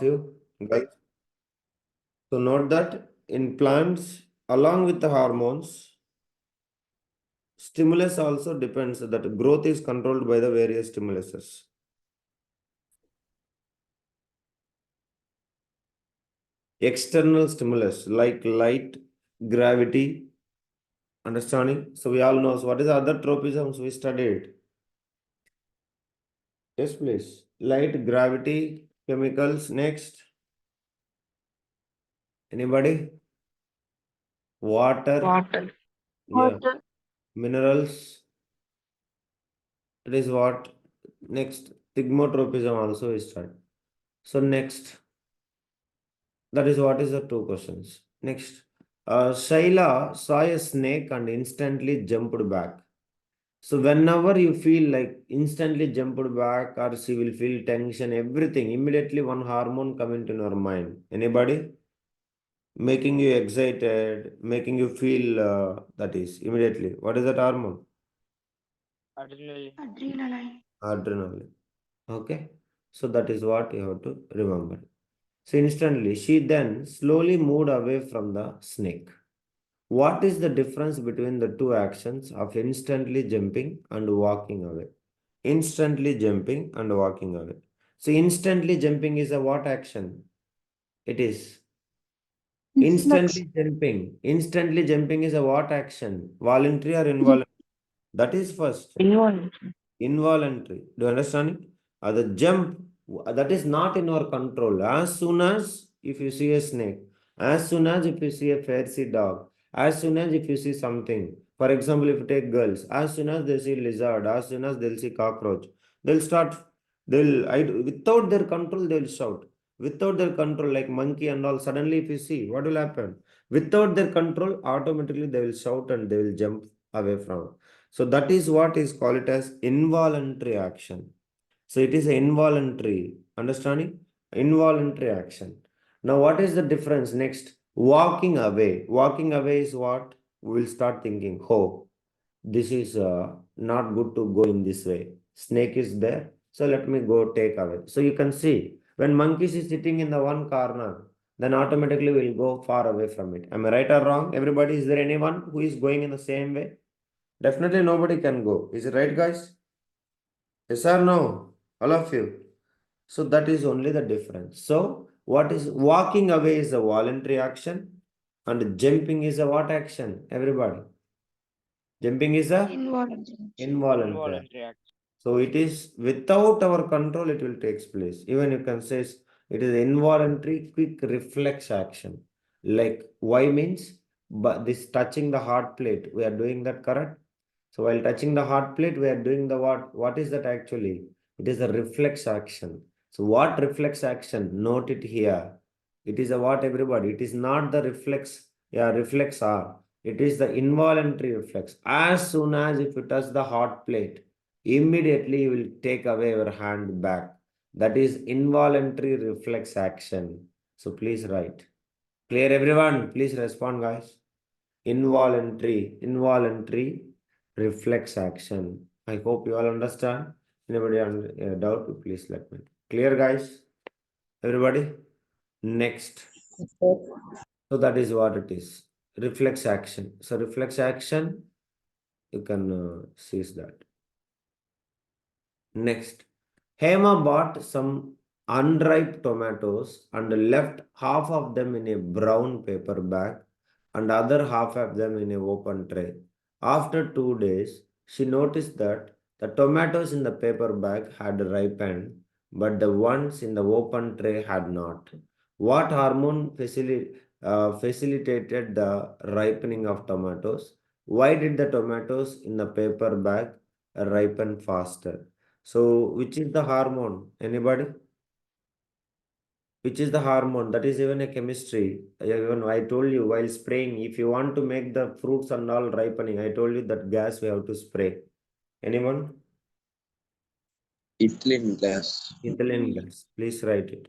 you guys. So note that in plants, along with the hormones, stimulus also depends that growth is controlled by the various stimuluses. External stimulus like light, gravity, understanding. So we all know. So what is the other tropisms we studied? Yes, please. Light, gravity, chemicals. Next. Anybody? Water. Water. Yeah. Minerals. It is what? Next. Thigmotropism also is studied. So next. That is what is the two questions. Next. Shaila saw a snake and instantly jumped back. So whenever you feel like instantly jumped back or she will feel tension, everything, immediately one hormone come into your mind. Anybody? Making you excited, making you feel that is immediately. What is that hormone? Adrenaline. Adrenaline. Okay. So that is what you have to remember. So instantly, she then slowly moved away from the snake. What is the difference between the two actions of instantly jumping and walking away? Instantly jumping and walking away. So instantly jumping is a what action? It is Reflex. instantly jumping. Instantly jumping is a what action? Voluntary or involuntary? That is first. Involuntary. Involuntary. Do you understand it? The jump, that is not in our control. As soon as if you see a snake, as soon as if you see a fancy dog, as soon as if you see something, for example, if you take girls, as soon as they see lizard, as soon as they'll see cockroach, they'll start, without their control, they'll shout. Without their control, like monkey and all, suddenly if you see, what will happen? Without their control, automatically they will shout and they will jump away from. So that is what is called as involuntary action. So it is an involuntary, understanding? Involuntary action. Now what is the difference next? Walking away. Walking away is what? We will start thinking, oh, this is not good to go in this way. Snake is there, so let me go take away. So you can see when monkeys is sitting in the one corner, then automatically we'll go far away from it. Am I right or wrong? Everybody, is there anyone who is going in the same way? Definitely nobody can go. Is it right, guys? Yes or no? All of you. So that is only the difference. So what is walking away is a voluntary action and jumping is a what action? Everybody. Jumping is a Involuntary. involuntary action. So it is without our control, it will take place. Even you can say it is involuntary quick reflex action. Like why means, but this touching the hard plate, we are doing that correct? So while touching the hot plate, we are doing the what? What is that actually? It is a reflex action. So what reflex action? Note it here. It is a what, everybody? It is not the reflex, yeah, reflex R. It is the involuntary reflex. As soon as if you touch the hot plate, immediately you will take away your hand back. That is involuntary reflex action. So please write. Clear everyone? Please respond, guys. Involuntary reflex action. I hope you all understand. Anybody doubt, please let me know. Clear, guys? Everybody? Next. So that is what it is. Reflex action. So reflex action, you can seize that. Next. Hema bought some unripe tomatoes and left half of them in a brown paper bag and other half of them in an open tray. After 2 days, she noticed that the tomatoes in the paper bag had ripened, but the ones in the open tray had not. What hormone facilitated the ripening of tomatoes? Why did the tomatoes in the paper bag ripen faster? So, which is the hormone? Anybody? Which is the hormone? That is even a chemistry. Even I told you while spraying, if you want to make the fruits and all ripening, I told you that gas we have to spray. Anyone? Ethylene gas. Ethylene gas. Please write it.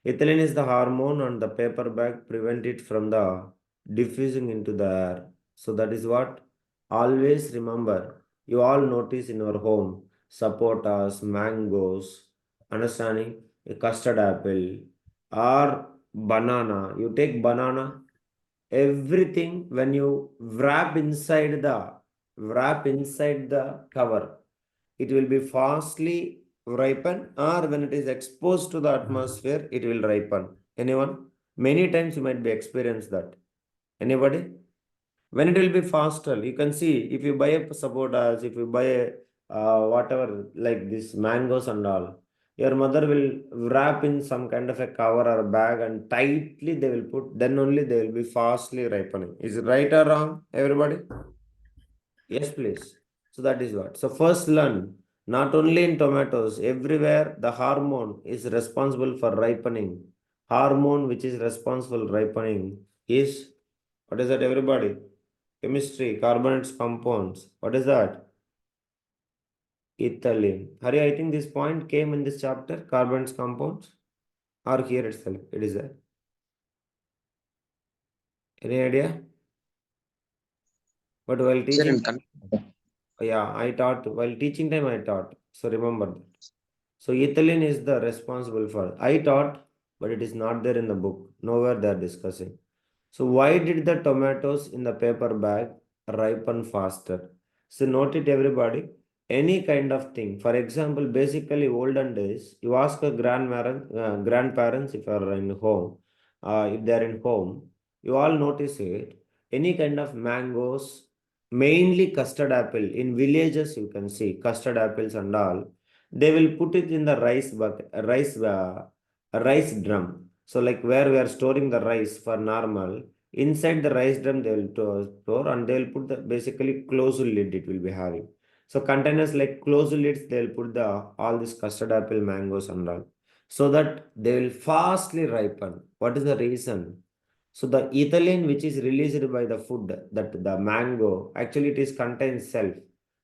Ethylene is the hormone and the paper bag prevent it from the diffusing into the air. So that is what always remember. You all notice in your home, sapotas, mangoes, understanding, a custard apple. or banana. You take banana, everything when you wrap inside the cover, it will be fastly ripen, or when it is exposed to the atmosphere, it will ripen. Anyone? Many times you might be experienced that. Anybody? When it will be faster, you can see if you buy a sapotas, if you buy a whatever like this mangoes and all, your mother will wrap in some kind of a cover or bag and tightly they will put, then only they will be fastly ripening. Is it right or wrong, everybody? Yes, please. So that is what. So first learn, not only in tomatoes, everywhere the hormone is responsible for ripening. Hormone which is responsible ripening is, what is that, everybody? Chemistry, carbonates, compounds. What is that? Ethylene. Hari, I think this point came in this chapter, carbonates, compounds, or here itself. It is there. Any idea? But while Sir, teaching, yeah, I taught, while teaching time I taught. So remember that. So ethylene is the responsible for. I taught, but it is not there in the book. Nowhere they are discussing. So why did the tomatoes in the paper bag ripen faster? So note it, everybody. Any kind of thing. For example, basically olden days, you ask a grandparents if you are in home, if they are in home, you all notice it. Any kind of mangoes, mainly custard apple. In villages, you can see custard apples and all. They will put it in the rice bucket, rice drum. So like where we are storing the rice for normal, inside the rice drum they will store and they will put the basically closed lid it will be having. So containers like closed lids they will put the all this custard apple, mangoes and all, so that they will fastly ripen. What is the reason? So the ethylene which is released by the food, that the mango, actually it is contains self,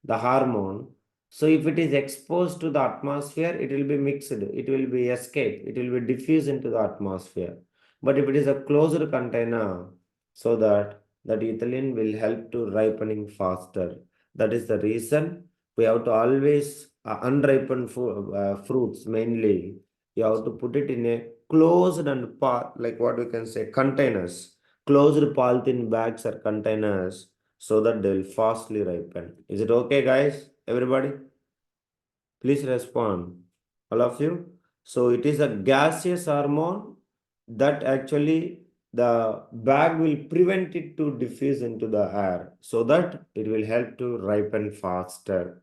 the hormone. So if it is exposed to the atmosphere, it will be mixed, it will be escape, it will be diffused into the atmosphere. But if it is a closed container, so that ethylene will help to ripening faster. That is the reason we have to always unripened fruits mainly. You have to put it in a closed and like what we can say containers, closed polythene bags or containers, so that they will fastly ripen. Is it okay, guys? Everybody, please respond. All of you. So it is a gaseous hormone that actually the bag will prevent it to diffuse into the air, so that it will help to ripen faster.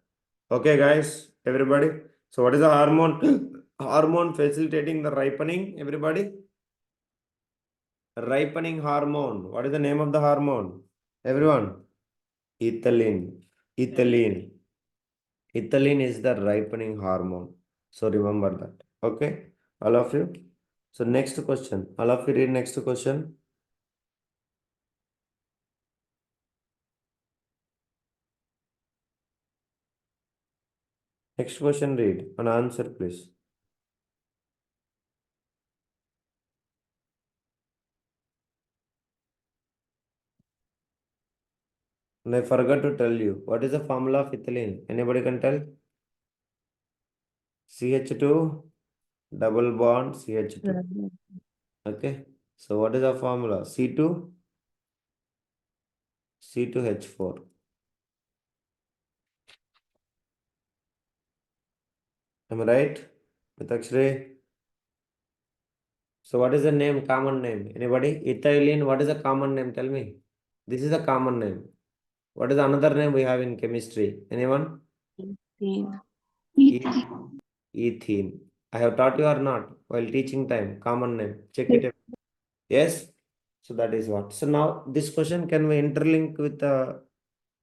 Okay, guys, everybody. So what is the hormone? Hormone facilitating the ripening, everybody? Ripening hormone. What is the name of the hormone? Everyone. Ethylene. Ethylene. Ethylene is the ripening hormone. So remember that. Okay. All of you. So next question. All of you read next question. Next question read and answer please. And I forgot to tell you. What is the formula of ethylene? Anybody can tell? CH2 double bond CH2. Okay. So what is the formula? C2 C2H4. Am I right? Mitakshri? So what is the name, common name? Anybody? Ethylene, what is the common name? Tell me. This is a common name. What is another name we have in chemistry? Anyone? Ethane. E- Ethene. I have taught you or not while teaching time. Common name. Check it. Yes. So that is what. So now this question can we interlink with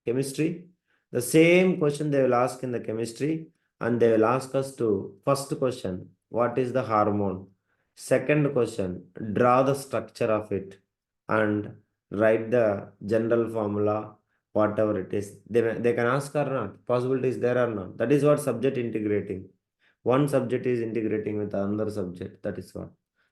chemistry? The same question they will ask in the chemistry, and they will ask us to first question, what is the hormone? Second question, draw the structure of it and write the general formula, whatever it is. They can ask or not. Possibility is there or not. That is what subject integrating. One subject is integrating with another subject. That is what.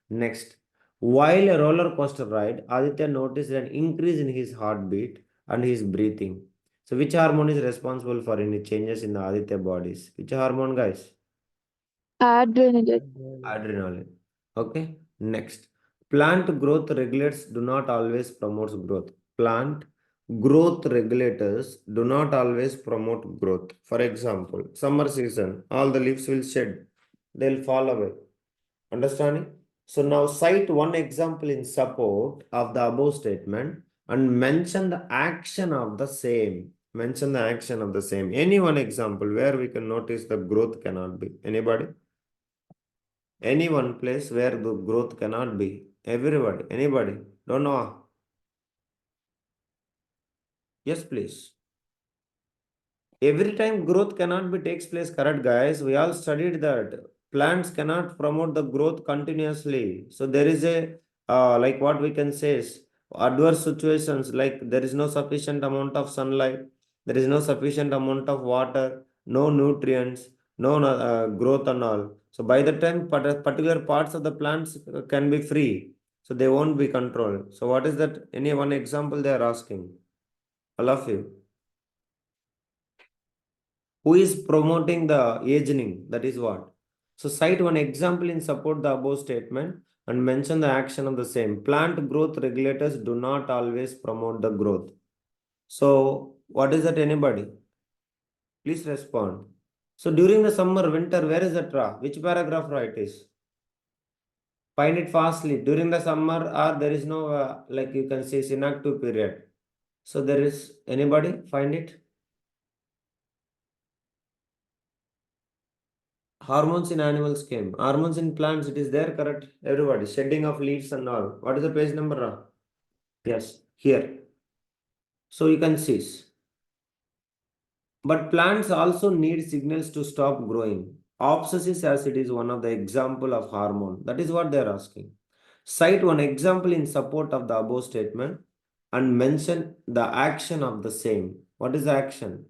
Next, while a roller coaster ride, Aditya noticed an increase in his heartbeat and his breathing. So, which hormone is responsible for any changes in the Aditya bodies? Which hormone, guys? Adrenaline. Adrenaline. Okay. Next, plant growth regulators do not always promote growth. Plant growth regulators do not always promote growth. For example, summer season, all the leaves will shed, they'll fall away. Understanding? So now cite one example in support of the above statement and mention the action of the same. Mention the action of the same. Any one example where we can notice the growth cannot be. Anybody? Any one place where the growth cannot be. Everybody. Anybody? Don't know? Yes, please. Every time growth cannot be takes place, correct guys? We all studied that plants cannot promote the growth continuously. So there is a like what we can say is adverse situations, like there is no sufficient amount of sunlight, there is no sufficient amount of water, no nutrients, no growth and all. So by the time particular parts of the plants can be free, so they won't be controlled. So what is that? Any one example they are asking? All of you. Who is promoting the aging? That is what. So cite one example in support the above statement and mention the action of the same. Plant growth regulators do not always promote the growth. So what is that? Anybody, please respond. So during the summer winter, where is that ra? Which paragraph ra it is? Find it fastly. During the summer, or there is no like you can say inactive period. So there is anybody find it? Hormones in animals came. Hormones in plants, it is there, correct? Everybody, shedding of leaves and all. What is the page number? Yes, here. So you can see. But plants also need signals to stop growing. Obsessive acid is one of the example of hormone. That is what they are asking. Cite one example in support of the above statement and mention the action of the same. What is the action?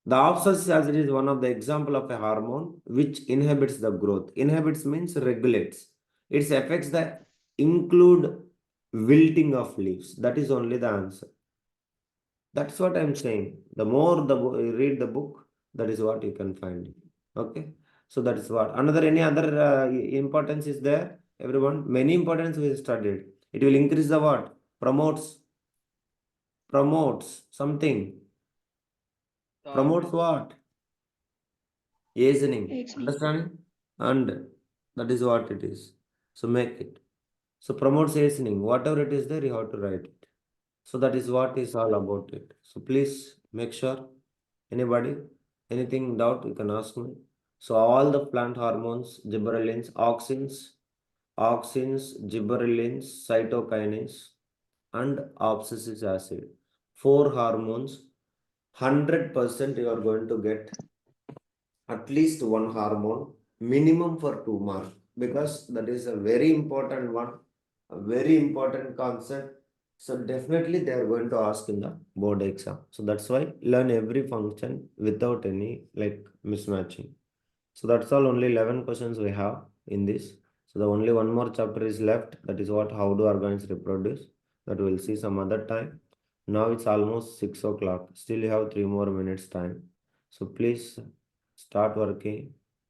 The oxalic acid is one of the example of a hormone which inhibits the growth. Inhibits means regulates. Its effects that include wilting of leaves. That is only the answer. That's what I'm saying. The more you read the book, that is what you can find. Okay. So that is what. Another any other importance is there? Everyone, many importance we studied. It will increase the what? Promotes something. Promotes what? Hastening, Aging. understand? And that is what it is. So make it. So promotes hastening. Whatever it is there, you have to write it. So that is what is all about it. So please make sure. Anybody, anything doubt, you can ask me. So all the plant hormones, gibberellins, gibberellins, cytokinins, and abscisic acid. Four hormones. 100% you are going to get at least one hormone minimum for 2 marks, because that is a very important one, a very important concept. So definitely they are going to ask in the board exam. So that's why learn every function without any like mismatching. So that's all, only 11 questions we have in this. So the only one more chapter is left, that is what, how do organs reproduce, that we'll see some other time. Now it's almost 6 o'clock, still you have 3 more minutes time. So please start working.